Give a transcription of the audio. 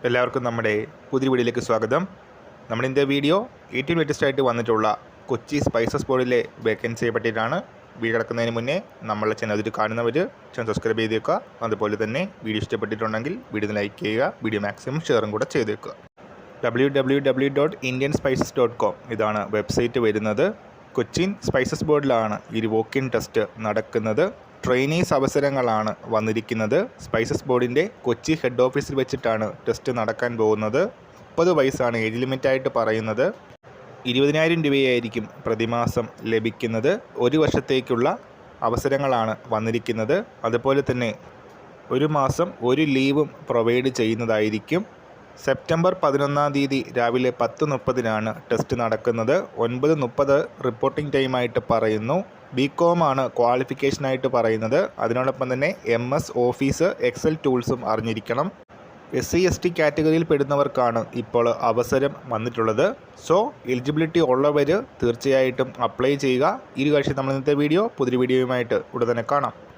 എല്ലാവർക്കും നമ്മുടെ പുതിയ വീഡിയോയിലേക്ക് സ്വാഗതം. നമ്മുടെ ഇന്നത്തെ വീഡിയോ ഏറ്റവും ലേറ്റസ്റ്റ് ആയിട്ട് വന്നിട്ടുള്ള കൊച്ചി സ്പൈസസ് ബോർഡിലെ വേക്കൻസിയെ പറ്റിയിട്ടാണ്. വീഡിയോ കിടക്കുന്നതിന് മുന്നേ നമ്മളെ ചാനൽ അതിൽ കാണുന്നവർ ചാനൽ സബ്സ്ക്രൈബ് ചെയ്തേക്കുക. അതുപോലെ തന്നെ വീഡിയോ ഇഷ്ടപ്പെട്ടിട്ടുണ്ടെങ്കിൽ വീഡിയോ ലൈക്ക് ചെയ്യുക, വീഡിയോ മാക്സിമം ഷെയറും കൂടെ ചെയ്തേക്കുക. www.indianspices.com ഇതാണ് വെബ്സൈറ്റ് വരുന്നത്. കൊച്ചിൻ സ്പൈസസ് ബോർഡിലാണ് ഈ വോക്ക് ഇൻ ടെസ്റ്റ് നടക്കുന്നത്. ട്രെയിനീസ് അവസരങ്ങളാണ് വന്നിരിക്കുന്നത്. സ്പൈസസ് ബോർഡിൻ്റെ കൊച്ചി ഹെഡ് ഓഫീസിൽ വെച്ചിട്ടാണ് ടെസ്റ്റ് നടക്കാൻ പോകുന്നത്. 30 വയസ്സാണ് ഏജ് ലിമിറ്റായിട്ട് പറയുന്നത്. 20,000 രൂപയായിരിക്കും പ്രതിമാസം ലഭിക്കുന്നത്. 1 വർഷത്തേക്കുള്ള അവസരങ്ങളാണ് വന്നിരിക്കുന്നത്. അതുപോലെ തന്നെ 1 മാസം 1 ലീവും പ്രൊവൈഡ് ചെയ്യുന്നതായിരിക്കും. സെപ്റ്റംബർ 11 തീയതി രാവിലെ 10:30 ടെസ്റ്റ് നടക്കുന്നത്. 9:30 റിപ്പോർട്ടിംഗ് ടൈമായിട്ട് പറയുന്നു. BCom ആണ് ക്വാളിഫിക്കേഷനായിട്ട് പറയുന്നത്. അതിനോടൊപ്പം തന്നെ MS ഓഫീസ്, എക്സൽ ടൂൾസും അറിഞ്ഞിരിക്കണം. SC/ST കാറ്റഗറിയിൽ പെടുന്നവർക്കാണ് ഇപ്പോൾ അവസരം വന്നിട്ടുള്ളത്. സോ എലിജിബിലിറ്റി ഉള്ളവർ തീർച്ചയായിട്ടും അപ്ലൈ ചെയ്യുക. ഈ കാഴ്ച നമ്മൾ ഇന്നത്തെ വീഡിയോ പുതിയ വീഡിയോയുമായിട്ട് ഉടൻ തന്നെ കാണാം.